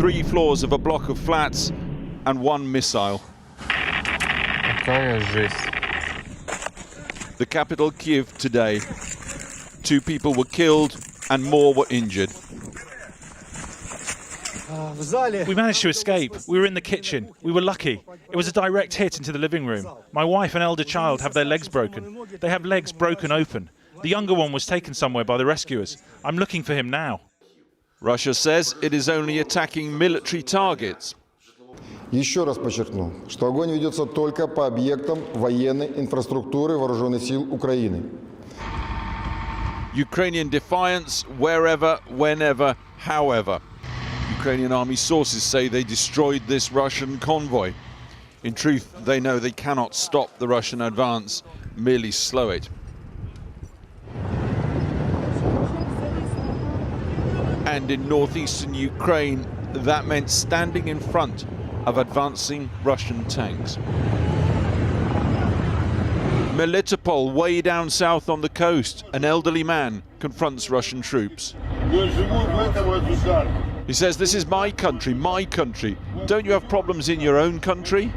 3 floors of a block of flats and 1 missile. Какая жесть. The capital, Kyiv, today. 2 people were killed and more were injured. We managed to escape. We were in the kitchen. We were lucky. It was a direct hit into the living room. My wife and elder child have their legs broken. They have legs broken open. The younger one was taken somewhere by the rescuers. I'm looking for him now. Russia says it is only attacking military targets. Еще раз подчеркну, что огонь ведется только по объектам военной инфраструктуры вооруженных сил Украины. Ukrainian defiance wherever, whenever, however. Ukrainian army sources say they destroyed this Russian convoy. In truth, they know they cannot stop the Russian advance, merely slow it. And in northeastern Ukraine, that meant standing in front of advancing Russian tanks. Melitopol, way down south on the coast, an elderly man confronts Russian troops. He says, "This is my country, my country. Don't you have problems in your own country?"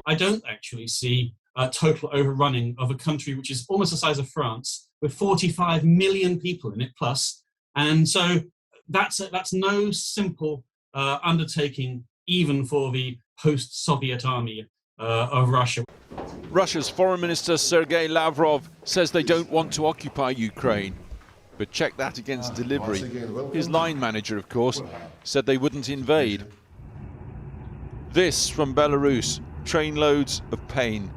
I don't actually see a total overrunning of a country which is almost the size of France, with 45 million people in it plus. And so that's no simple undertaking, even for the post-Soviet army of Russia. Russia's Foreign Minister Sergei Lavrov says they don't want to occupy Ukraine. But check that against delivery. His line manager, of course, said they wouldn't invade. This from Belarus, trainloads of pain.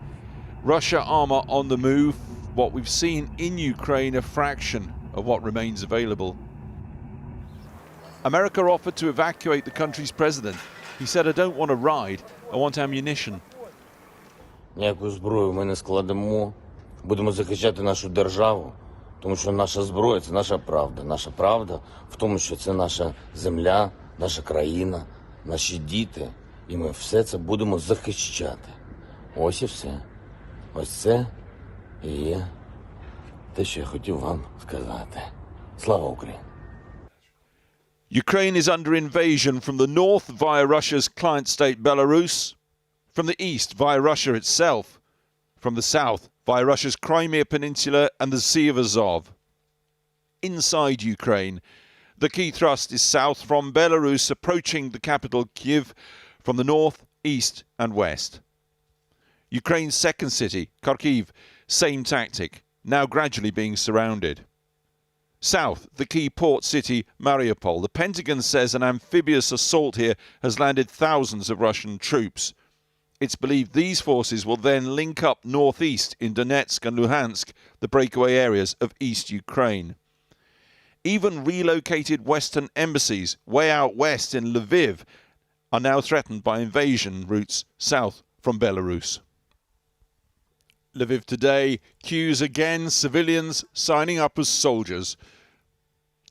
Russia armor on the move. What we've seen in Ukraine, a fraction of what remains available. America offered to evacuate the country's president. He said, "I don't want a ride, I want ammunition." Ніяку зброю ми не складемо. Будемо захищати нашу державу, тому що наша зброя – це наша правда. Наша правда в тому, що це наша земля, наша країна, наші діти. І ми все це будемо захищати. Ось і все. Ось це і є те, що я хотів вам сказати. Слава Україні! Ukraine is under invasion from the north via Russia's client state Belarus, from the east via Russia itself, from the south via Russia's Crimea Peninsula and the Sea of Azov. Inside Ukraine, the key thrust is south from Belarus, approaching the capital Kyiv from the north, east and west. Ukraine's second city, Kharkiv, same tactic, now gradually being surrounded. South, the key port city, Mariupol. The Pentagon says an amphibious assault here has landed thousands of Russian troops. It's believed these forces will then link up northeast in Donetsk and Luhansk, the breakaway areas of East Ukraine. Even relocated Western embassies way out west in Lviv are now threatened by invasion routes south from Belarus. Lviv today, queues again, civilians signing up as soldiers.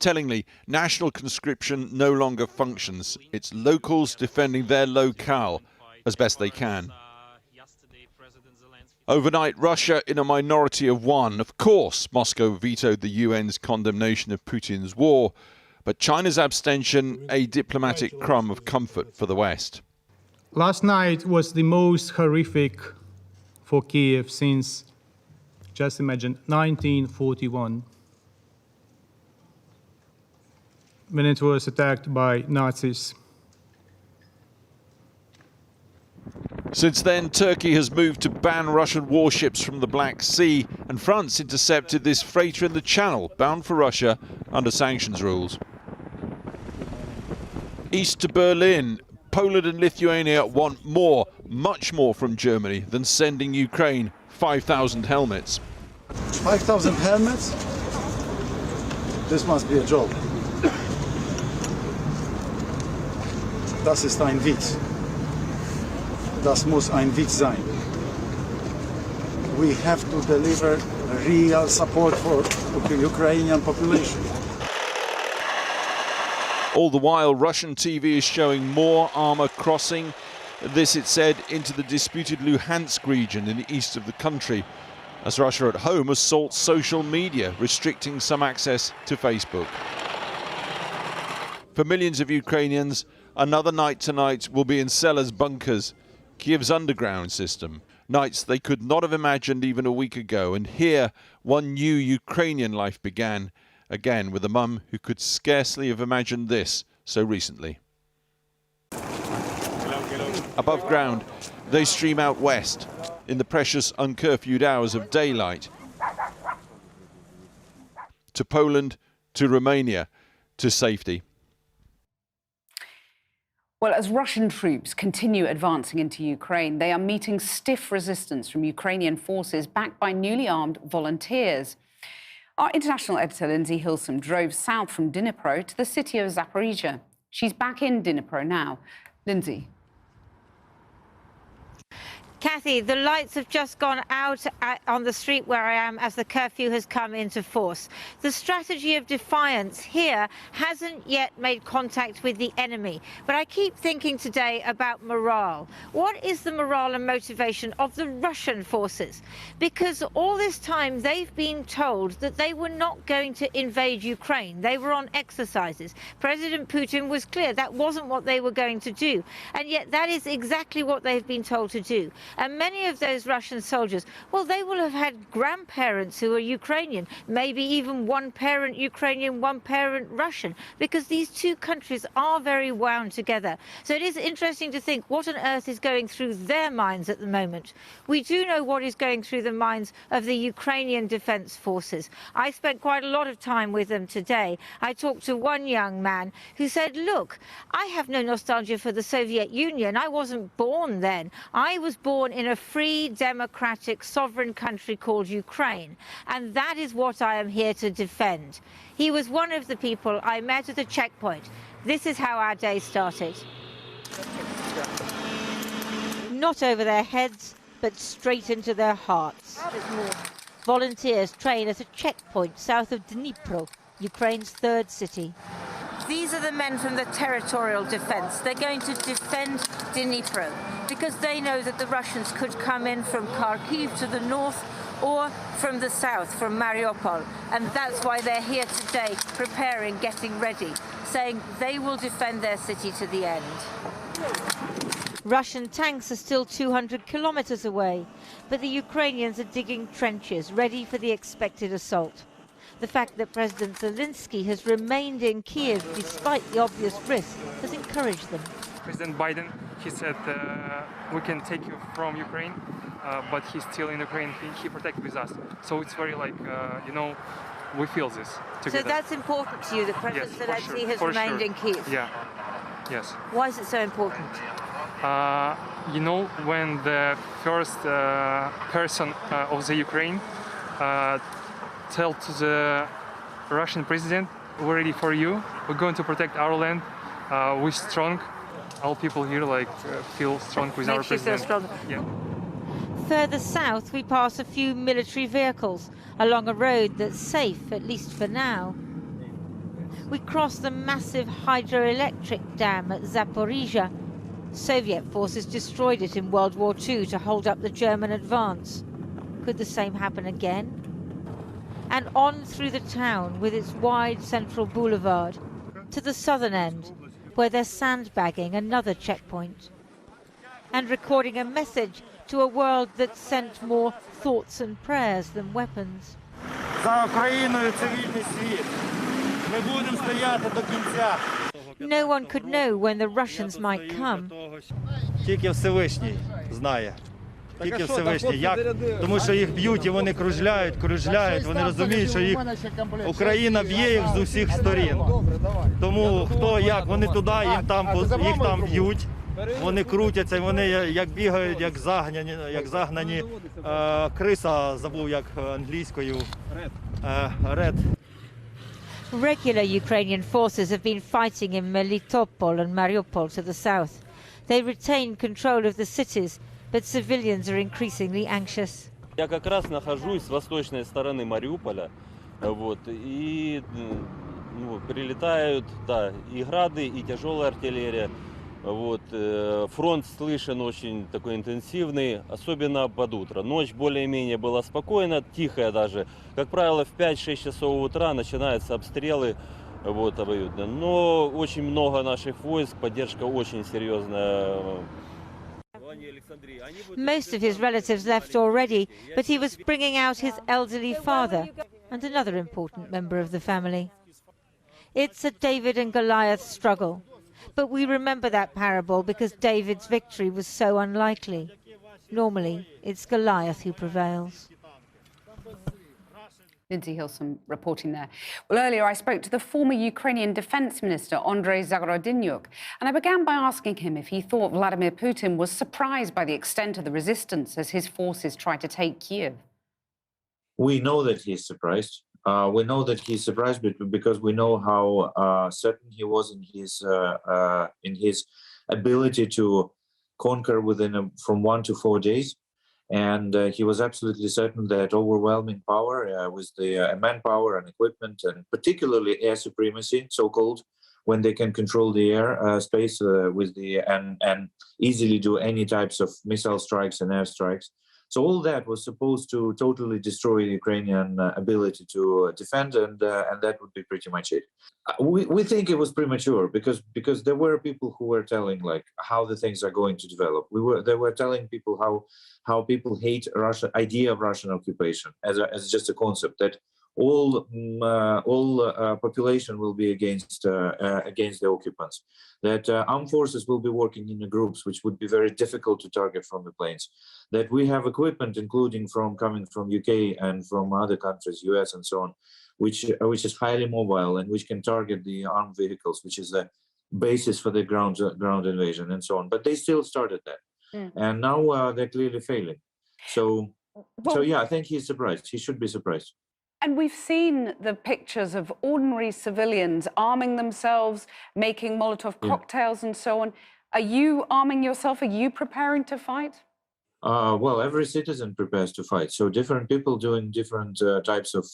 Tellingly, national conscription no longer functions. It's locals defending their locale as best they can. Overnight, Russia in a minority of 1. Of course, Moscow vetoed the UN's condemnation of Putin's war, but China's abstention a diplomatic crumb of comfort for the West. Last night was the most horrific for Kiev since, just imagine, 1941, when it was attacked by Nazis. Since then, Turkey has moved to ban Russian warships from the Black Sea, and France intercepted this freighter in the Channel, bound for Russia under sanctions rules. East to Berlin, Poland and Lithuania want more, much more from Germany than sending Ukraine 5,000 helmets. 5,000 helmets? This must be a joke. Das ist ein Witz. Das muss ein Witz sein. We have to deliver real support for the Ukrainian population. All the while, Russian TV is showing more armour crossing, this, it said, into the disputed Luhansk region in the east of the country, as Russia at home assaults social media, restricting some access to Facebook. For millions of Ukrainians, another night tonight will be in cellars, bunkers, Kiev's underground system. Nights they could not have imagined even a week ago. And here, one new Ukrainian life began, again with a mum who could scarcely have imagined this so recently. Above ground, they stream out west in the precious uncurfewed hours of daylight to Poland, to Romania, to safety. Well, as Russian troops continue advancing into Ukraine, they are meeting stiff resistance from Ukrainian forces backed by newly armed volunteers. Our international editor, Lindsay Hilsum, drove south from Dnipro to the city of Zaporizhia. She's back in Dnipro now. Lindsay. Kathy, the lights have just gone out on the street where I am as the curfew has come into force. The strategy of defiance here hasn't yet made contact with the enemy. But I keep thinking today about morale. What is the morale and motivation of the Russian forces? Because all this time they've been told that they were not going to invade Ukraine. They were on exercises. President Putin was clear that wasn't what they were going to do. And yet that is exactly what they've been told to do. And many of those Russian soldiers, well, they will have had grandparents who are Ukrainian, maybe even one parent Ukrainian, one parent Russian, because these two countries are very wound together. So it is interesting to think what on earth is going through their minds at the moment. We do know what is going through the minds of the Ukrainian Defense Forces. I spent quite a lot of time with them today. I talked to one young man who said, look, I have no nostalgia for the Soviet Union. I wasn't born then. I was born in a free, democratic, sovereign country called Ukraine. And that is what I am here to defend. He was one of the people I met at a checkpoint. This is how our day started. Not over their heads, but straight into their hearts. Volunteers train at a checkpoint south of Dnipro, Ukraine's third city. These are the men from the territorial defense. They're going to defend Dnipro because they know that the Russians could come in from Kharkiv to the north or from the south, from Mariupol. And that's why they're here today, preparing, getting ready, saying they will defend their city to the end. Russian tanks are still 200 kilometers away, but the Ukrainians are digging trenches, ready for the expected assault. The fact that President Zelensky has remained in Kiev despite the obvious risk has encouraged them. President Biden, he said, we can take you from Ukraine, but he's still in Ukraine, he protects with us. So it's very like, you know, we feel this together. So that's important to you, that President Zelensky has remained in Kiev? Yeah, yes. Why is it so important? You know, when the first person of the Ukraine tell to the Russian president, we're ready for you, we're going to protect our land, we're strong. All people here like feel strong with our president. Feel strong. Yeah. Further south, we pass a few military vehicles along a road that's safe, at least for now. We cross the massive hydroelectric dam at Zaporizhia. Soviet forces destroyed it in World War II to hold up the German advance. Could the same happen again? And on through the town with its wide central boulevard to the southern end, where they're sandbagging another checkpoint and recording a message to a world that sent more thoughts and prayers than weapons. No one could know when the Russians might come. Тільки Всевишній знає. Тільки Всевишній. Як? Тому що їх б'ють і вони кружляють, вони розуміють, що їх Україна б'є їх з усіх сторін. Тому хто як, вони туди, їх там б'ють, вони крутяться, вони як бігають, як загнані криса, забув як англійською, ред. Regular Ukrainian forces have been fighting in Melitopol and Mariupol to the south. They retain control of the cities, but civilians are increasingly anxious. Я как раз нахожусь с восточной стороны Мариуполя, вот, и прилетают, да, и грады, и тяжелая артиллерия. Вот, фронт слышен очень такой интенсивный, особенно под утро. Ночь более-менее была спокойна, тихая даже. Как правило, в 5-6 часов утра начинаются обстрелы вот, обоюдно. Но очень много наших войск, поддержка очень серьезная. Most of his relatives left already, but he was bringing out his elderly father and another important member of the family. It's a David and Goliath struggle, but we remember that parable because David's victory was so unlikely. Normally, it's Goliath who prevails. Lindsay Hilson reporting there. Well, earlier I spoke to the former Ukrainian Defence Minister, Andrei Zagorodnyuk, and I began by asking him if he thought Vladimir Putin was surprised by the extent of the resistance as his forces try to take Kiev. We know that he's surprised. We know that he's surprised because we know how certain he was in his ability to conquer within from 1 to 4 days. And he was absolutely certain that overwhelming power with the manpower and equipment, and particularly air supremacy, so-called, when they can control the air space with the and easily do any types of missile strikes and air strikes. So all that was supposed to totally destroy the Ukrainian ability to defend, and that would be pretty much it. We think it was premature because there were people who were telling like how the things are going to develop. They were telling people how people hate Russia idea of Russian occupation as just a concept that all population will be against the occupants, that armed forces will be working in the groups which would be very difficult to target from the planes, that we have equipment including coming from UK and from other countries, US and so on, which is highly mobile and which can target the armed vehicles, which is the basis for the ground invasion and so on. But they still started that. And now they're clearly failing. So yeah, I think he's surprised. He should be surprised. And we've seen the pictures of ordinary civilians arming themselves, making Molotov cocktails and so on. Are you arming yourself? Are you preparing to fight? Well, every citizen prepares to fight. So different people doing different types of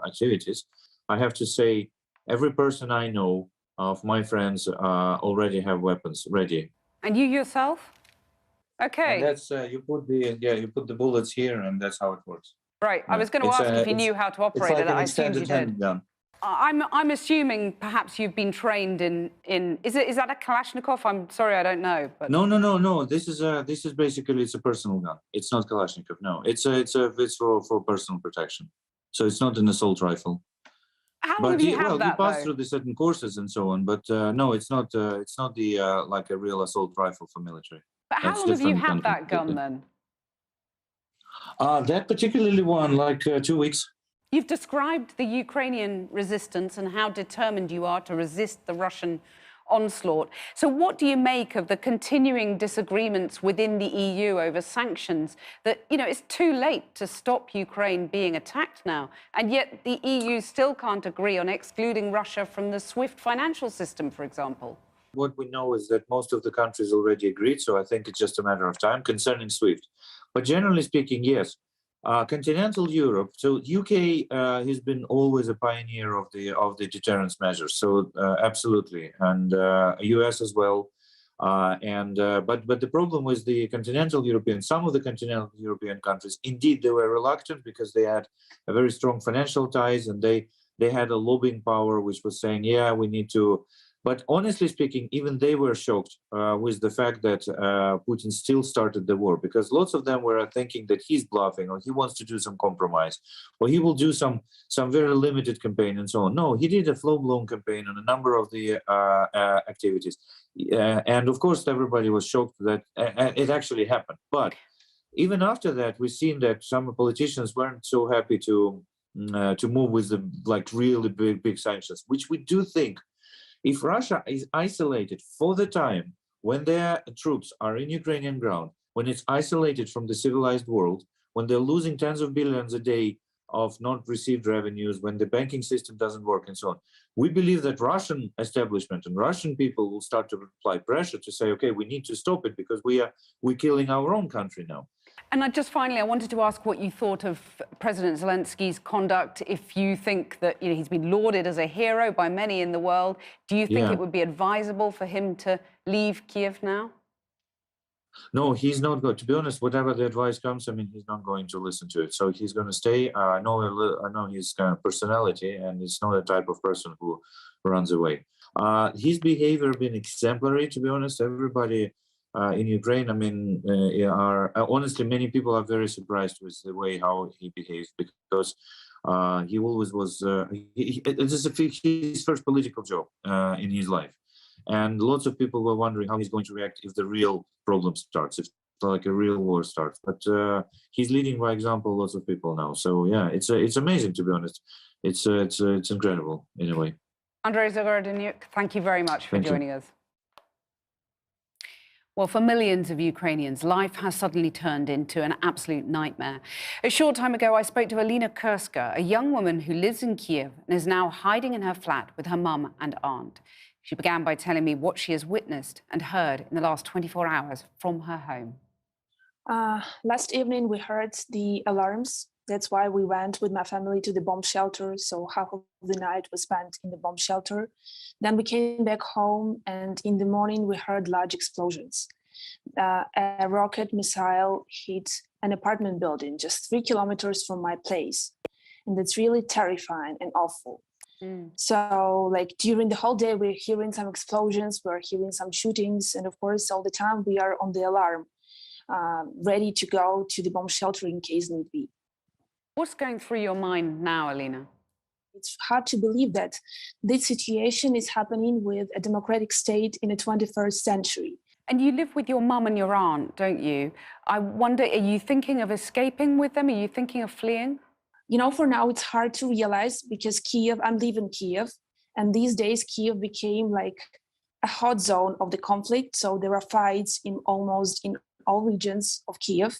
activities. I have to say, every person I know of my friends already have weapons ready. And you yourself? Okay. And that's you put the bullets here, and that's how it works. Right. I was going to ask if you knew how to operate it. I assumed you did. Gun. I'm assuming perhaps you've been trained in is that a Kalashnikov? I'm sorry, I don't know. But... No. This is basically it's a personal gun. It's not Kalashnikov. No, it's for personal protection. So it's not an assault rifle. How long have you had that? You pass through the certain courses and so on, but no, it's not the like a real assault rifle for military. But how long have you had that gun then? That particularly one, like 2 weeks. You've described the Ukrainian resistance and how determined you are to resist the Russian onslaught. So what do you make of the continuing disagreements within the EU over sanctions that, it's too late to stop Ukraine being attacked now, and yet the EU still can't agree on excluding Russia from the SWIFT financial system, for example? What we know is that most of the countries already agreed, so I think it's just a matter of time concerning SWIFT. But generally speaking, yes. Continental Europe, so UK has been always a pioneer of the deterrence measures, so absolutely, and US as well. But the problem with the some of the continental European countries, indeed they were reluctant because they had a very strong financial ties, and they had a lobbying power which was saying, yeah, we need to. But honestly speaking, even they were shocked with the fact that Putin still started the war, because lots of them were thinking that he's bluffing, or he wants to do some compromise, or he will do some very limited campaign and so on. No, he did a full-blown campaign on a number of the activities. And of course, everybody was shocked that it actually happened. But even after that, we've seen that some politicians weren't so happy to move with the really big sanctions, which we do think. If Russia is isolated for the time when their troops are in Ukrainian ground, when it's isolated from the civilized world, when they're losing tens of billions a day of not received revenues, when the banking system doesn't work and so on, we believe that Russian establishment and Russian people will start to apply pressure to say, okay, we need to stop it because we're killing our own country now. And just finally, I wanted to ask what you thought of President Zelensky's conduct. If you think that he's been lauded as a hero by many in the world, do you think it would be advisable for him to leave Kiev now? No, he's not going. To be honest, whatever the advice comes, I mean, he's not going to listen to it. So he's going to stay. I know his kind of personality, and it's not a type of person who runs away. His behavior been exemplary. To be honest, everybody in Ukraine, I mean, honestly, many people are very surprised with the way how he behaves, because he always was. This is his first political job in his life. And lots of people were wondering how he's going to react if the real problem starts, if like a real war starts. But he's leading by example lots of people now. So yeah, it's amazing, to be honest. It's incredible in a way. Andrei Zagorodnyuk, thank you very much for Thank you. joining us. Well, for millions of Ukrainians, life has suddenly turned into an absolute nightmare. A short time ago, I spoke to Alina Kurska, a young woman who lives in Kiev and is now hiding in her flat with her mum and aunt. She began by telling me what she has witnessed and heard in the last 24 hours from her home. Last evening, we heard the alarms. That's why we went with my family to the bomb shelter. So half of the night was spent in the bomb shelter. Then we came back home, and in the morning, we heard large explosions. A rocket missile hit an apartment building just 3 kilometers from my place. And that's really terrifying and awful. So like during the whole day, we're hearing some explosions, we're hearing some shootings. And of course, all the time we are on the alarm, ready to go to the bomb shelter in case need be. What's going through your mind now, Alina? It's hard to believe that this situation is happening with a democratic state in the 21st century. And you live with your mum and your aunt, don't you? I wonder, are you thinking of escaping with them? Are you thinking of fleeing? You know, for now, it's hard to realize because I live in Kiev, and these days Kiev became like a hot zone of the conflict. So there are fights in almost in all regions of Kiev.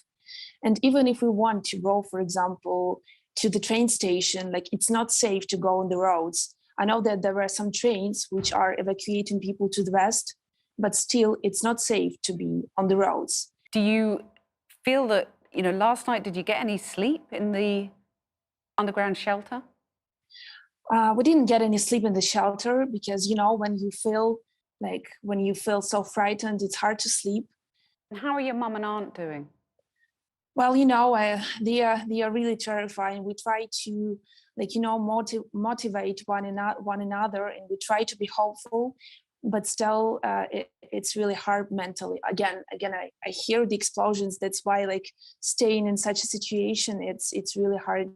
And even if we want to go, for example, to the train station, like it's not safe to go on the roads. I know that there are some trains which are evacuating people to the west, but still it's not safe to be on the roads. Do you feel that, you know, last night, did you get any sleep in the underground shelter? We didn't get any sleep in the shelter because, you know, when you feel so frightened, it's hard to sleep. And how are your mum and aunt doing? Well, you know, they are really terrifying. We try to, like, you know, motivate one another, and we try to be hopeful, but still, it's really hard mentally. Again, I hear the explosions. That's why, like, staying in such a situation, it's really hard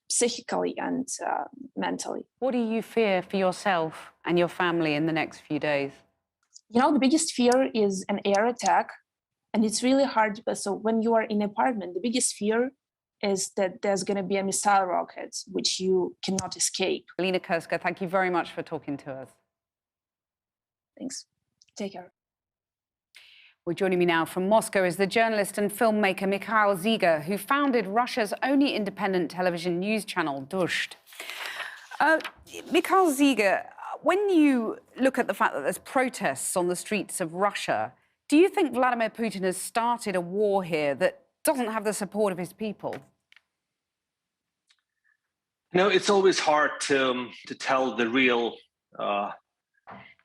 psychically and mentally. What do you fear for yourself and your family in the next few days? You know, the biggest fear is an air attack. And it's really hard. So when you are in an apartment, the biggest fear is that there's going to be a missile rocket, which you cannot escape. Alina Kurska, thank you very much for talking to us. Thanks. Take care. Well, joining me now from Moscow is the journalist and filmmaker Mikhail Zyga, who founded Russia's only independent television news channel, Dozhd. Mikhail Zyga, when you look at the fact that there's protests on the streets of Russia, do you think Vladimir Putin has started a war here that doesn't have the support of his people? No, it's always hard to tell the real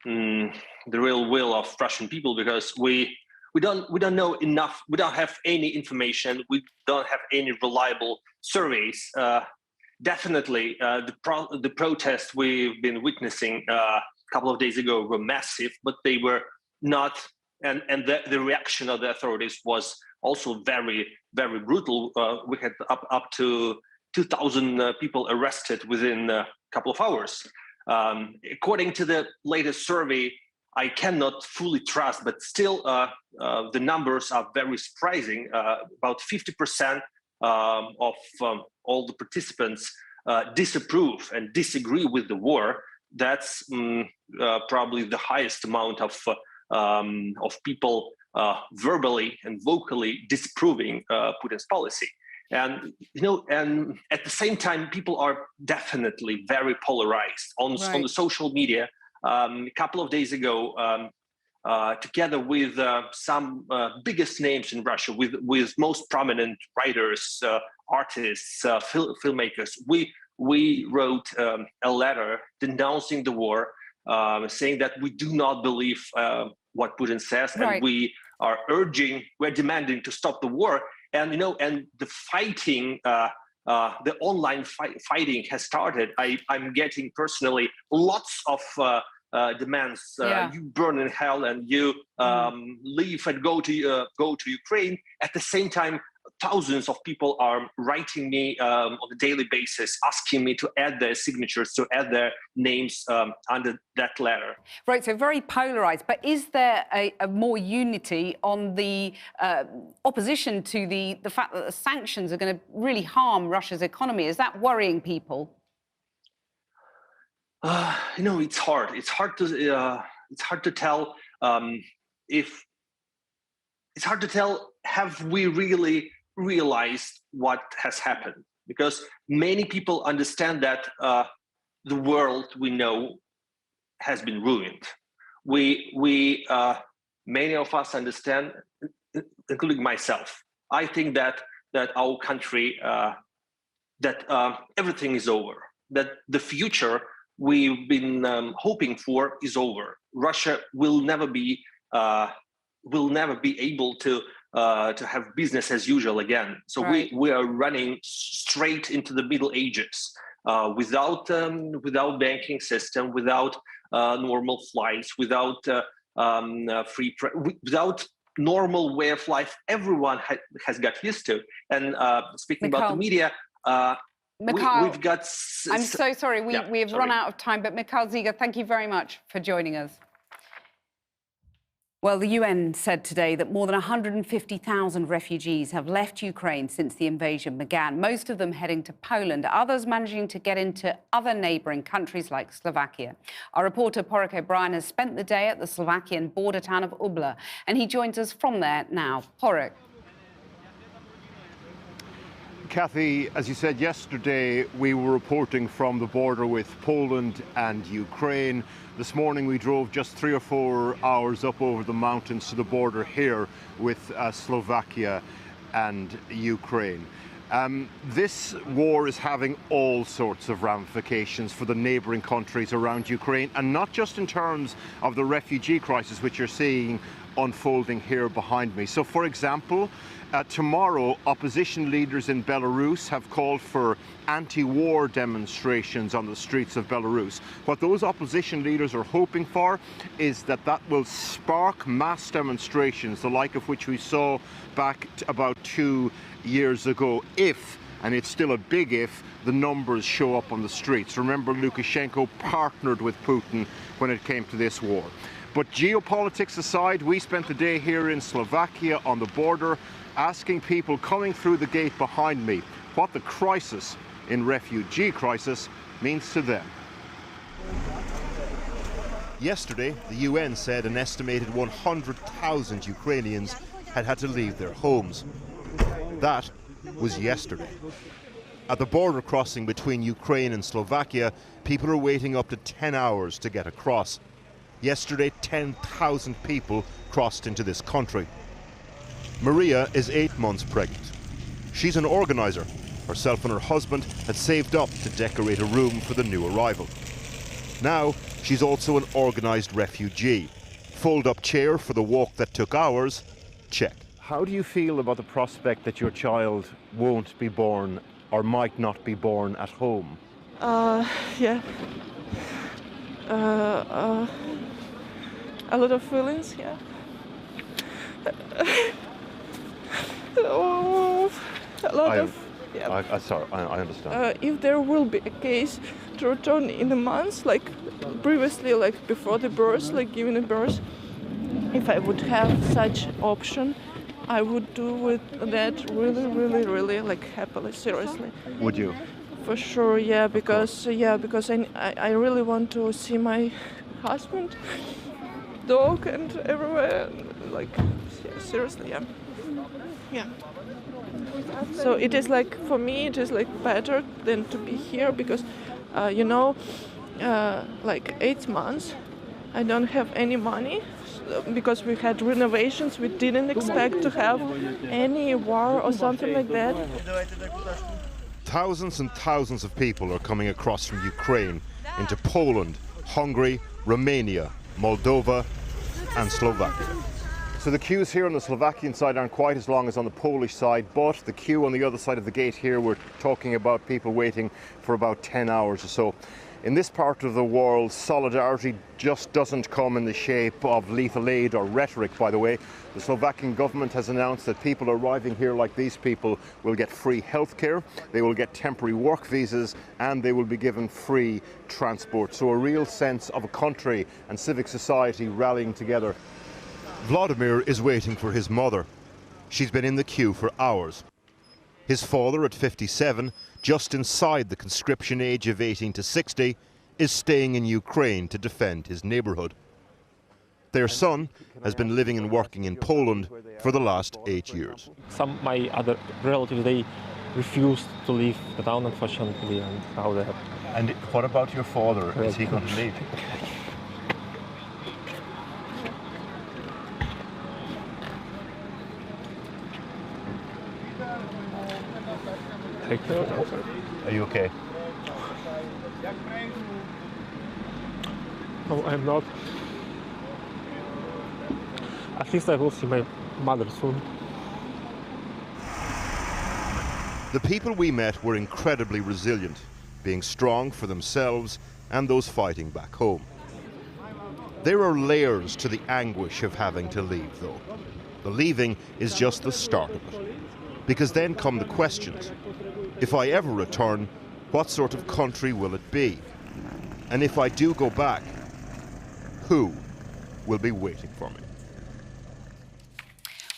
will of Russian people, because we don't know enough. We don't have any information. We don't have any reliable surveys. Definitely, the protests we've been witnessing a couple of days ago were massive, but they were not. And the reaction of the authorities was also very, very brutal. We had up to 2,000 people arrested within a couple of hours. According to the latest survey, I cannot fully trust, but still the numbers are very surprising. About 50% of all the participants disapprove and disagree with the war. That's probably the highest amount of people verbally and vocally disapproving Putin's policy. And, you know, and at the same time, people are definitely very polarized on the social media. A couple of days ago, together with some biggest names in Russia, with most prominent writers, artists, filmmakers, we wrote a letter denouncing the war, saying that we do not believe what Putin says, and we are urging, we're demanding to stop the war, and and the fighting, the online fighting has started. I'm getting personally lots of demands. You burn in hell and you leave and go to Ukraine. At the same time, thousands of people are writing me on a daily basis, asking me to add their signatures, to add their names under that letter. Right, so very polarised. But is there a more unity on the opposition to the fact that the sanctions are going to really harm Russia's economy? Is that worrying people? It's hard. It's hard to tell if. It's hard to tell. Have we really realized what has happened? Because many people understand that the world we know has been ruined. We many of us understand, including myself. I think that our country, that everything is over. That the future we've been hoping for is over. Russia will never be able to have business as usual again. So right. we are running straight into the Middle Ages without banking system, without normal flights, without without normal way of life. Everyone has got used to. And speaking about the media. We've got. I'm so sorry. We have run out of time. But Mikhail Zyga, thank you very much for joining us. Well, the UN said today that more than 150,000 refugees have left Ukraine since the invasion began, most of them heading to Poland, others managing to get into other neighbouring countries like Slovakia. Our reporter, Porek O'Brien, has spent the day at the Slovakian border town of Ubla, and he joins us from there now. Porek. Kathy, as you said yesterday, we were reporting from the border with Poland and Ukraine. This morning we drove just 3 or 4 hours up over the mountains to the border here with Slovakia and Ukraine. This war is having all sorts of ramifications for the neighbouring countries around Ukraine, and not just in terms of the refugee crisis which you're seeing unfolding here behind me. So, for example, tomorrow, opposition leaders in Belarus have called for anti-war demonstrations on the streets of Belarus. What those opposition leaders are hoping for is that will spark mass demonstrations, the like of which we saw back about 2 years ago, if, and it's still a big if, the numbers show up on the streets. Remember, Lukashenko partnered with Putin when it came to this war. But geopolitics aside, we spent the day here in Slovakia on the border asking people coming through the gate behind me what the crisis in refugee crisis means to them. Yesterday, the UN said an estimated 100,000 Ukrainians had to leave their homes. That was yesterday. At the border crossing between Ukraine and Slovakia, people are waiting up to 10 hours to get across. Yesterday, 10,000 people crossed into this country. Maria is 8 months pregnant. She's an organizer. Herself and her husband had saved up to decorate a room for the new arrival. Now, she's also an organised refugee. Fold-up chair for the walk that took hours, check. How do you feel about the prospect that your child won't be born or might not be born at home? Yeah. A lot of feelings, yeah. Sorry, I understand. If there will be a case to return in a month, like previously, like before the birth, like giving a birth, if I would have such option, I would do with that really like happily, seriously. Would you? For sure, yeah, because I really want to see my husband, dog, and everywhere, like seriously, yeah. Yeah. So it is like, for me, it is like better than to be here because, like 8 months, I don't have any money because we had renovations. We didn't expect to have any war or something like that. Thousands and thousands of people are coming across from Ukraine into Poland, Hungary, Romania, Moldova, and Slovakia. So the queues here on the Slovakian side aren't quite as long as on the Polish side, but the queue on the other side of the gate here, we're talking about people waiting for about 10 hours or so. In this part of the world, solidarity just doesn't come in the shape of lethal aid or rhetoric, by the way. The Slovakian government has announced that people arriving here like these people will get free healthcare, they will get temporary work visas, and they will be given free transport. So a real sense of a country and civic society rallying together. Vladimir is waiting for his mother. She's been in the queue for hours. His father, at 57, just inside the conscription age of 18 to 60, is staying in Ukraine to defend his neighbourhood. Their son has been living and working in Poland for the last 8 years. Some my other relatives, they refused to leave the town, unfortunately, and now they have. And what about your father? Is he going to leave? Are you okay? No, I'm not. At least I will see my mother soon. The people we met were incredibly resilient, being strong for themselves and those fighting back home. There are layers to the anguish of having to leave, though. The leaving is just the start of it. Because then come the questions. If I ever return, what sort of country will it be? And if I do go back, who will be waiting for me?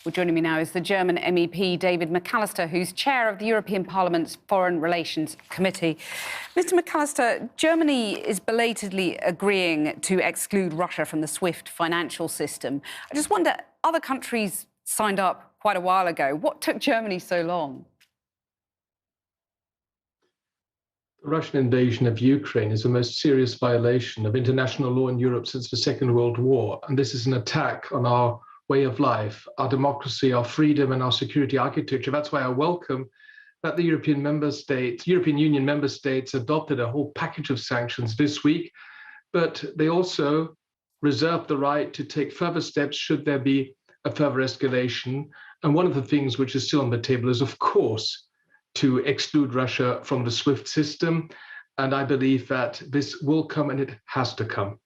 Well, joining me now is the German MEP David McAllister, who's chair of the European Parliament's Foreign Relations Committee. Mr. McAllister, Germany is belatedly agreeing to exclude Russia from the SWIFT financial system. I just wonder, other countries signed up quite a while ago. What took Germany so long? The Russian invasion of Ukraine is the most serious violation of international law in Europe since the Second World War. And this is an attack on our way of life, our democracy, our freedom, and our security architecture. That's why I welcome that the European Union member states adopted a whole package of sanctions this week, but they also reserve the right to take further steps should there be a further escalation. And one of the things which is still on the table is, of course, to exclude Russia from the SWIFT system. And I believe that this will come, and it has to come.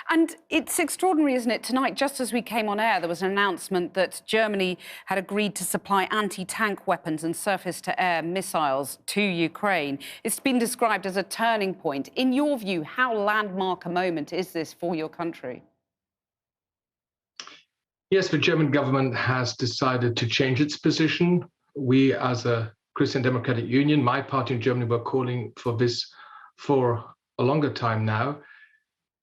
And it's extraordinary, isn't it? Tonight, just as we came on air, there was an announcement that Germany had agreed to supply anti-tank weapons and surface-to-air missiles to Ukraine. It's been described as a turning point. In your view, how landmark a moment is this for your country? Yes, the German government has decided to change its position. We, as a Christian Democratic Union, my party in Germany, were calling for this for a longer time now.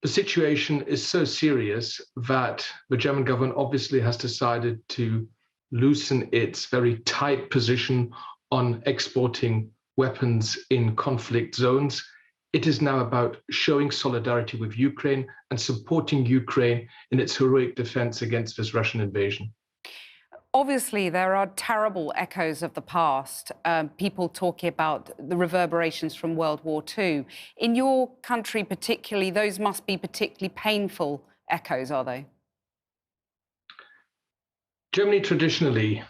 The situation is so serious that the German government obviously has decided to loosen its very tight position on exporting weapons in conflict zones. It is now about showing solidarity with Ukraine and supporting Ukraine in its heroic defense against this Russian invasion. Obviously, there are terrible echoes of the past, people talking about the reverberations from World War II. In your country particularly, those must be particularly painful echoes, are they? Germany traditionally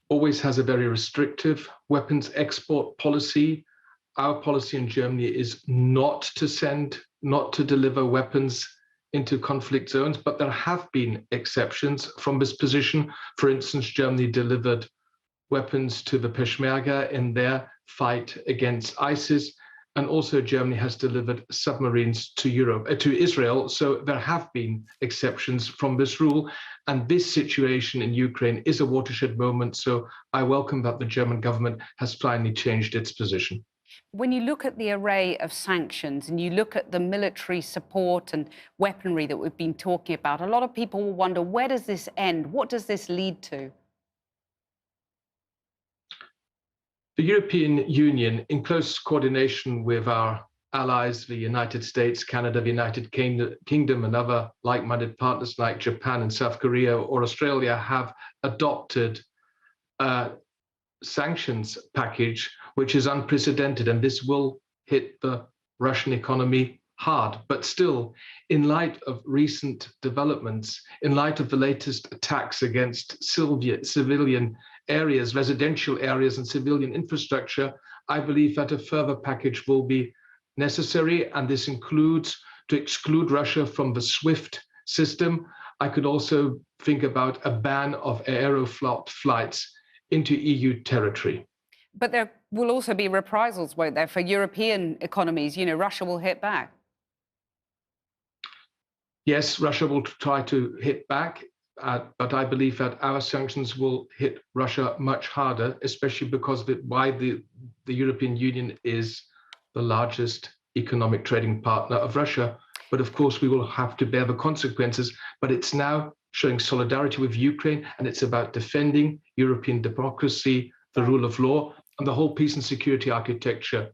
always has a very restrictive weapons export policy. Our policy in Germany is not to deliver weapons into conflict zones, but there have been exceptions from this position. For instance, Germany delivered weapons to the Peshmerga in their fight against ISIS, and also Germany has delivered submarines to Israel. So there have been exceptions from this rule, and this situation in Ukraine is a watershed moment. So I welcome that the German government has finally changed its position. When you look at the array of sanctions and you look at the military support and weaponry that we've been talking about, a lot of people will wonder, where does this end? What does this lead to? The European Union, in close coordination with our allies, the United States, Canada, the United Kingdom, and other like-minded partners like Japan and South Korea or Australia, have adopted a sanctions package which is unprecedented, and this will hit the Russian economy hard. But still, in light of recent developments, in light of the latest attacks against civilian areas, residential areas, and civilian infrastructure, I believe that a further package will be necessary, and this includes to exclude Russia from the SWIFT system. I could also think about a ban of Aeroflot flights into EU territory. But there will also be reprisals, won't there, for European economies? You know, Russia will hit back. Yes, Russia will try to hit back, but I believe that our sanctions will hit Russia much harder, especially because the European Union is the largest economic trading partner of Russia. But of course, we will have to bear the consequences. But it's now showing solidarity with Ukraine, and it's about defending European democracy, the rule of law, and the whole peace and security architecture